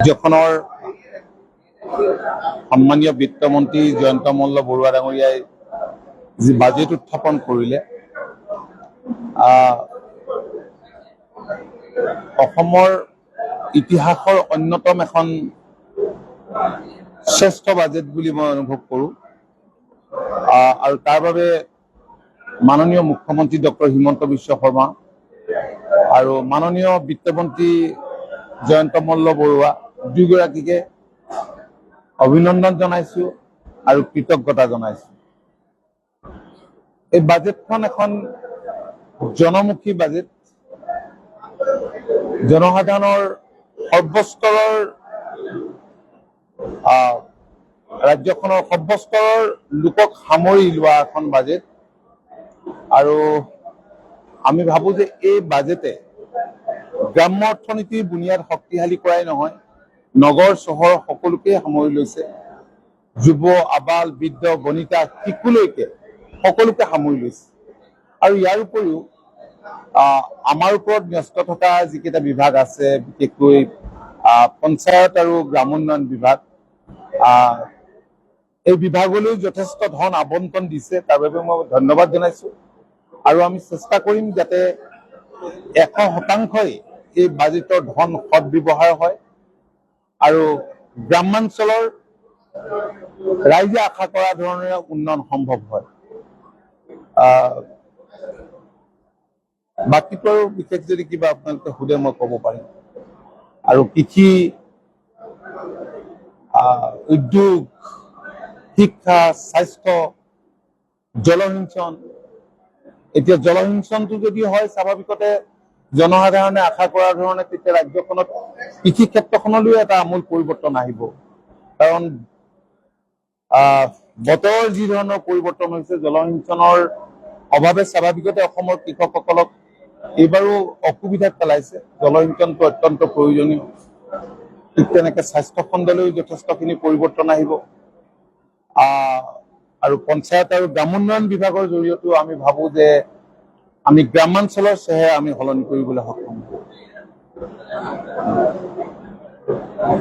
ৰাজ্যখনৰ সন্মানীয় বিত্তমন্ত্ৰী জয়ন্ত মল্ল বৰুৱা ডাঙৰীয়াই যি বাজেট উত্থাপন কৰিলে অসমৰ ইতিহাসৰ অন্যতম এখন শ্ৰেষ্ঠ বাজেট বুলি মই অনুভৱ কৰোঁ আৰু তাৰ বাবে মাননীয় মুখ্যমন্ত্ৰী ডক্টৰ হিমন্ত বিশ্ব শৰ্মা আৰু মাননীয় বিত্তমন্ত্ৰী জয়ন্ত মল্ল বৰুৱা দুয়োগৰাকীকে অভিনন্দন জনাইছো আৰু কৃতজ্ঞতা জনাইছো। এই বাজেটখন এখন জনমুখী বাজেট, জনসাধাৰণৰ সৰ্বস্তৰৰ ৰাজ্যখনৰ সৰ্বস্তৰৰ লোকক সামৰি লোৱা এখন বাজেট আৰু আমি ভাবো যে এই বাজেটে গ্ৰাম্য অৰ্থনীতিৰ বুনিয়াদ শক্তিশালী কৰাই নহয়, নগৰ চহৰ সকলোকে সামৰি লৈছে। যুৱ আবাল বৃদ্ধ বনিতা শিশুলৈকে সকলোকে সামৰি লৈছে আৰু ইয়াৰ উপৰিও আমাৰ ওপৰত ন্যস্ত থকা যিকেইটা বিভাগ আছে, বিশেষকৈ পঞ্চায়ত আৰু গ্ৰামোন্নয়ন বিভাগ, এই বিভাগলৈ যথেষ্ট ধন আবণ্টন দিছে, তাৰ বাবে মই ধন্যবাদ জনাইছো আৰু আমি চেষ্টা কৰিম যাতে 100% এই বাজেটৰ ধন সদব্যৱহাৰ হয় আৰু গ্ৰামাঞ্চলৰ ৰাইজে আশা কৰা ধৰণে উন্নয়ন সম্ভৱ হয়। বাকীটো আৰু বিশেষ যদি কিবা আপোনালোকে সোধে মই ক'ব পাৰিম। আৰু কৃষি, উদ্যোগ, শিক্ষা, স্বাস্থ্য, জলসিঞ্চন, এতিয়া জলসিঞ্চনটো যদি হয় স্বাভাৱিকতে জনসাধাৰণে আশা কৰাৰ ধৰণে তেতিয়া ৰাজ্যখনত কৃষি ক্ষেত্ৰখনলৈও এটা আমূল পৰিৱৰ্তন আহিব। কাৰণ বতৰৰ যি ধৰণৰ পৰিৱৰ্তন হৈছে, জলসিঞ্চনৰ অভাৱে স্বাভাৱিকতে অসমৰ কৃষকসকলক এইবাৰো অসুবিধাত পেলাইছে। জলসিঞ্চনটো অত্যন্ত প্ৰয়োজনীয়। ঠিক তেনেকে স্বাস্থ্য খণ্ডলৈও যথেষ্টখিনি পৰিৱৰ্তন আহিব আৰু পঞ্চায়ত আৰু গ্ৰামোন্নয়ন বিভাগৰ জৰিয়তেও আমি ভাবো যে আমি গ্ৰামাঞ্চলৰ চেহেৰা আমি সলনি কৰিবলৈ সক্ষম হম।